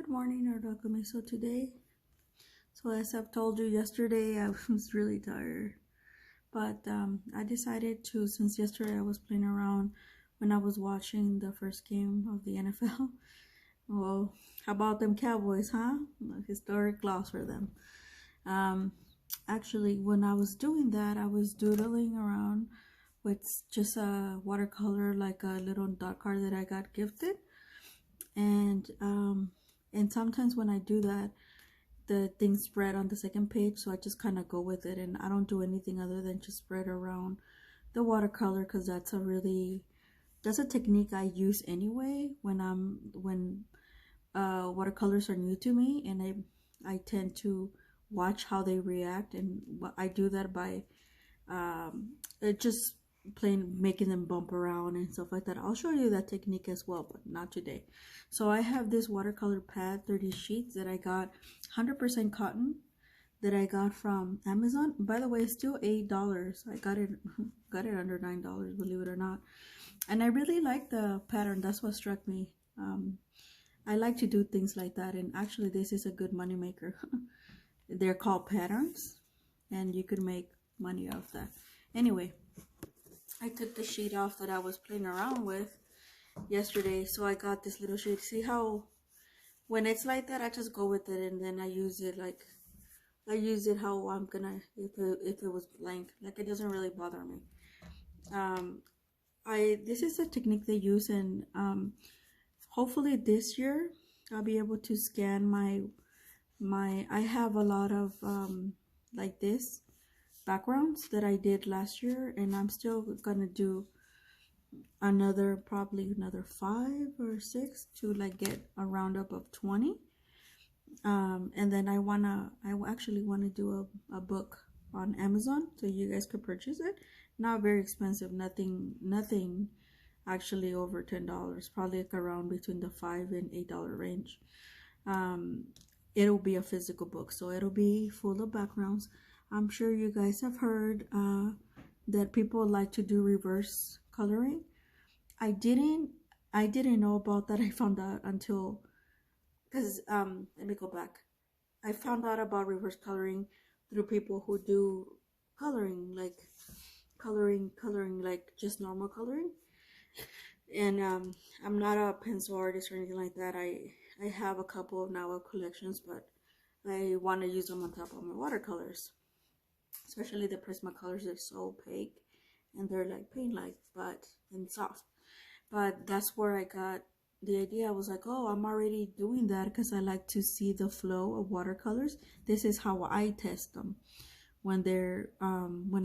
Good morning, Art-Alchemy. So as I've told you yesterday, I was really tired. But I decided to, since yesterday I was playing around when I was watching the first game of the NFL. Well, how about them Cowboys, huh? Historic loss for them. Um, Actually, when I was doing that, I was doodling around with just a watercolor, like a little dot card that I got gifted. And sometimes when I do that, the things spread on the second page, so I just kind of go with it, and I don't do anything other than just spread around the watercolor, because that's a technique I use anyway when watercolors are new to me, and I tend to watch how they react, and I do that by just plain making them bump around and stuff like that. I'll show you that technique as well, but not today. So I have this watercolor pad, 30 sheets, that I got 100% cotton, that I got from Amazon. By the way, it's still $8. I got it under $9, believe it or not. And I really like the pattern. That's what struck me. I like to do things like that, and actually this is a good money maker. They're called patterns, and you could make money off that. Anyway, I took the sheet off that I was playing around with yesterday, so I got this little sheet. See how when it's like that, I just go with it, and then I use it how I'm gonna, if it was blank, like it doesn't really bother me. This is a technique they use, and hopefully this year I'll be able to scan I have a lot of like this backgrounds that I did last year, and I'm still gonna do probably another 5 or 6 to like get a roundup of 20. And then I actually wanna do a book on Amazon, so you guys could purchase it. Not very expensive, nothing actually over $10, probably like around between the $5 and $8 range. It'll be a physical book, so it'll be full of backgrounds. I'm sure you guys have heard that people like to do reverse coloring. I didn't know about that. I found out until, because let me go back. I found out about reverse coloring through people who do coloring like just normal coloring. And I'm not a pencil artist or anything like that. I have a couple of now collections, but I want to use them on top of my watercolors, especially the Prismacolors. They're so opaque, and they're like paint-like, and soft. But that's where I got the idea. I was like, oh, I'm already doing that because I like to see the flow of watercolors. This is how I test them when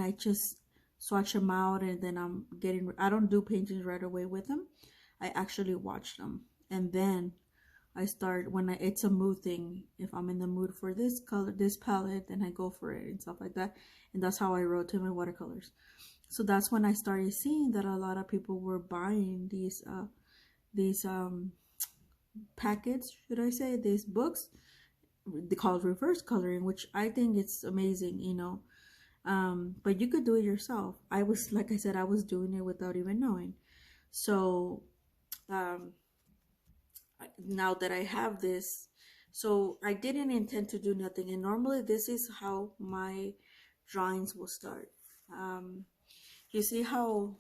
I just swatch them out, and then I don't do paintings right away with them. I actually watch them, and then I start it's a mood thing. If I'm in the mood for this color, this palette, then I go for it and stuff like that. And that's how I rotate my watercolors. So that's when I started seeing that a lot of people were buying these packets, should I say, these books. They call it reverse coloring, which I think it's amazing, but you could do it yourself. Like I said, I was doing it without even knowing. So now that I have this, so I didn't intend to do nothing, and normally this is how my drawings will start. You see how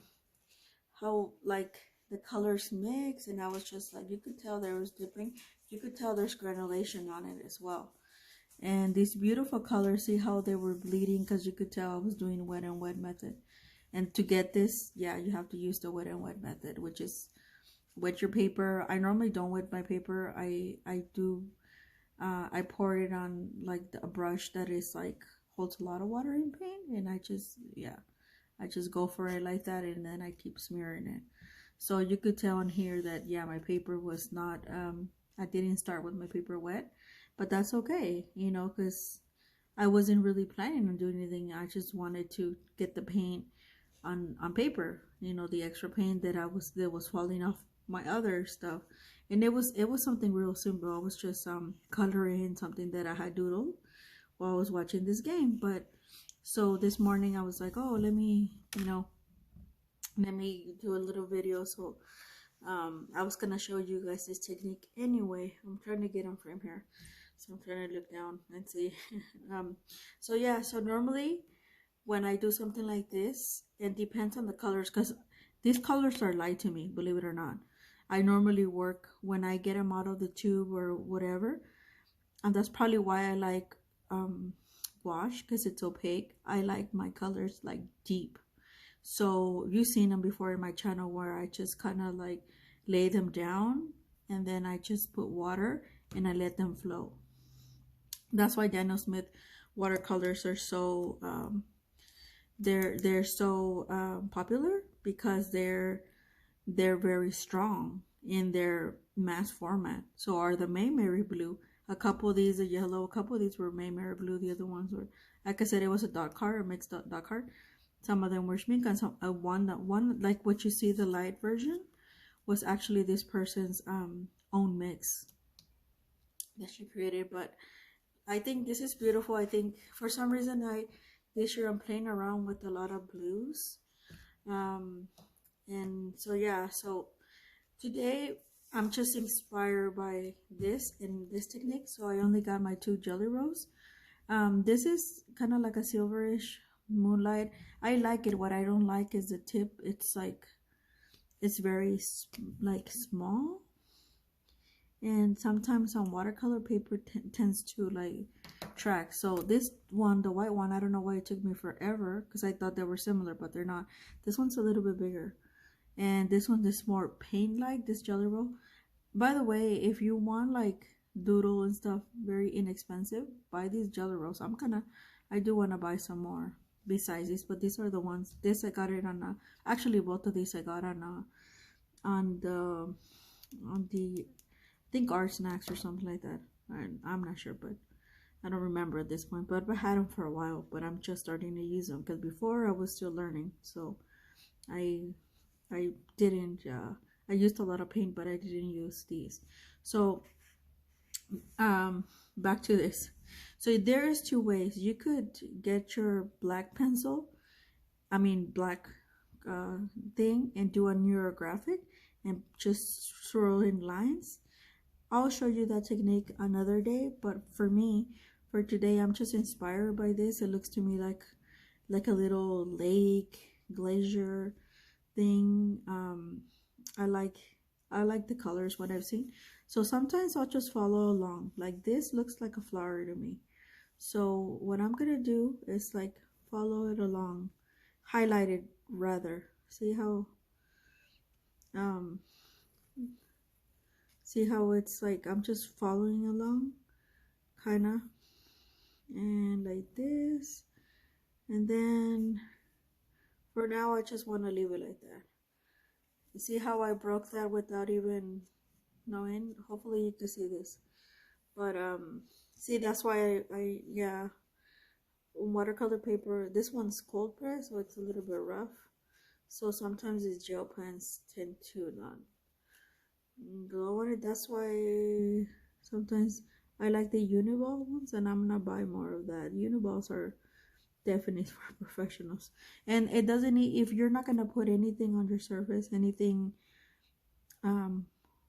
like the colors mix, and I was just like, you could tell there was dipping, you could tell there's granulation on it as well. And these beautiful colors, see how they were bleeding, because you could tell I was doing wet and wet method. And to get this, yeah, you have to use the wet and wet method, which is wet your paper. I normally don't wet my paper. I pour it on like a brush that is like holds a lot of water in paint, and I just go for it like that, and then I keep smearing it. So you could tell on here that, yeah, my paper was not I didn't start with my paper wet, but that's okay, because I wasn't really planning on doing anything. I just wanted to get the paint on paper, the extra paint that was falling off my other stuff. And it was something real simple. I was just coloring something that I had doodled while I was watching this game. But so this morning I was like, oh, let me do a little video. So I was gonna show you guys this technique anyway. I'm trying to get on frame here, so I'm trying to look down and see. um, so yeah, so normally when I do something like this, it depends on the colors, because these colors are light to me, believe it or not. I normally work when I get them out of the tube or whatever, and that's probably why I like wash, because it's opaque. I like my colors like deep. So you've seen them before in my channel where I just kind of like lay them down and then I just put water and I let them flow. That's why Daniel Smith watercolors are so they're so popular, because they're very strong in their mass format. So are the Mayberry blue. A couple of these are yellow, a couple of these were Mayberry blue, the other ones were, like I said, it was a dot card, a mixed dot card. Some of them were schmink, and some one like what you see, the light version was actually this person's own mix that she created. But I think this is beautiful. I think for some reason this year I'm playing around with a lot of blues. And so yeah, so today I'm just inspired by this and this technique. So I only got my 2 jelly rolls. This is kind of like a silverish moonlight. I like it. What I don't like is the tip. It's like, it's very like small, and sometimes on watercolor paper tends to like track. So this one, the white one, I don't know why it took me forever, because I thought they were similar, but they're not. This one's a little bit bigger, and this one is more paint like, this jelly roll. By the way, if you want like doodle and stuff very inexpensive, buy these jelly rolls. I do want to buy some more besides these, but these are the ones. This I got it on actually both of these I got on the I think Art Snacks or something like that. I'm not sure, but I don't remember at this point. But I had them for a while, but I'm just starting to use them, because before I was still learning. So I didn't I used a lot of paint, but I didn't use these. So back to this. So there is 2 ways. You could get your black pencil, black thing, and do a neurographic and just swirl in lines. I'll show you that technique another day, but for me, for today, I'm just inspired by this. It looks to me like a little lake glacier thing. I like the colors, what I've seen. So sometimes I'll just follow along. Like this looks like a flower to me. So what I'm gonna do is like follow it along, highlight it rather. Um see how it's like I'm just following along, kinda, and like this. And then for now I just want to leave it like that. You see how I broke that without even knowing? Hopefully you can see this. But see, that's why yeah, watercolor paper, this one's cold press, so it's a little bit rough. So sometimes these gel pens tend to not glow on it. That's why sometimes I like the uniball ones, and I'm gonna buy more of that. Uniballs are definitely for professionals, and it doesn't need, if you're not gonna put anything on your surface, anything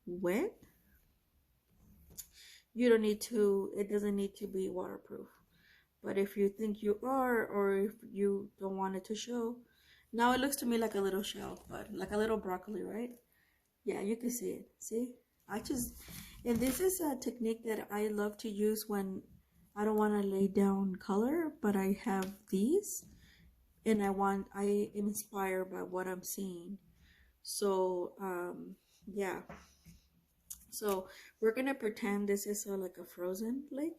wet, you don't need to, it doesn't need to be waterproof. But if you think you are, or if you don't want it to show, now it looks to me like a little shell, but like a little broccoli, right? Yeah, you can see it. See, and this is a technique that I love to use when I don't want to lay down color, but I have these, and I am inspired by what I'm seeing. So yeah, so we're gonna pretend this is like a frozen lake,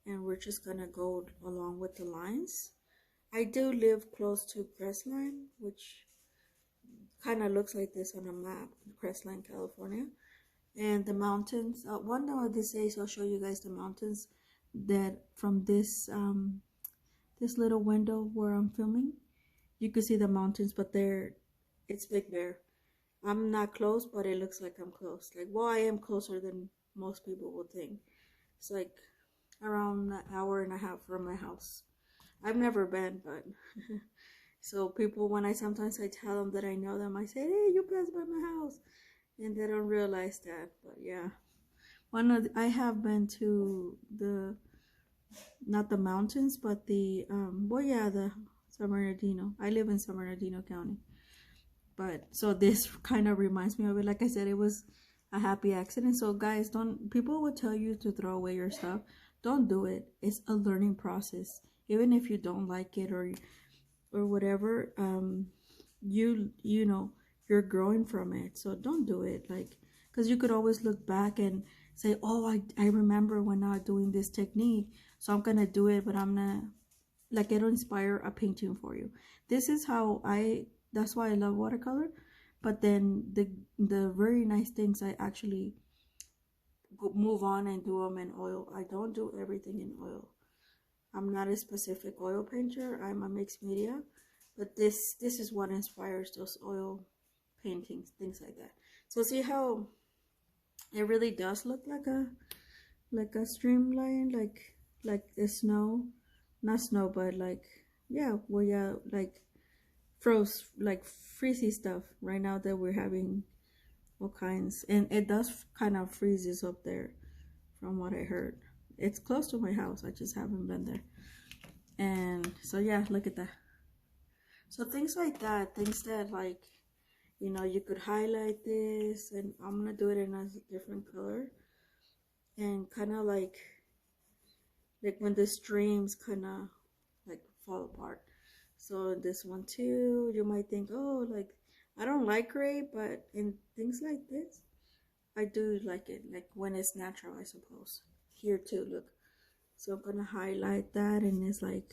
and we're just gonna go along with the lines. I do live close to Crestline, which kind of looks like this on a map, Crestline, California. And the mountains, one of these days I'll show you guys the mountains that from this this little window where I'm filming. You can see the mountains, but it's Big Bear. I'm not close, but it looks like I'm close. Like, well, I am closer than most people would think. It's like around an hour and a half from my house. I've never been, but so people, when sometimes I tell them that I know them, I say, hey, you passed by my house. and they don't realize that. But yeah, I have been to the, not the mountains, but the well, yeah, the San Bernardino. I live in San Bernardino County. But so this kind of reminds me of it. Like I said, it was a happy accident. So guys, don't, people will tell you to throw away your stuff. Don't do it. It's a learning process. Even if you don't like it or whatever, you know, you're growing from it. So don't do it. Like, because you could always look back and say, oh, I remember when I was doing this technique, so I'm gonna do it, but I'm not, like, it'll inspire a painting for you. This is how that's why I love watercolor. But then the very nice things, I actually move on and do them in oil. I don't do everything in oil. I'm not a specific oil painter. I'm a mixed media, but this is what inspires those oil paintings, things like that. So see how it really does look like a streamline, like the snow, not snow, but like, yeah, well, yeah, like froze, like freezy stuff right now that we're having all kinds, and it does kind of freezes up there from what I heard. It's close to my house, I just haven't been there. And so yeah, look at that. So things like that, things that, like, you know, you could highlight this, and I'm gonna do it in a different color, and kind of like when the streams kind of like fall apart. So this one too, you might think, oh, like, I don't like gray, but in things like this, I do like it, like when it's natural, I suppose. Here too, look. So I'm gonna highlight that, and it's like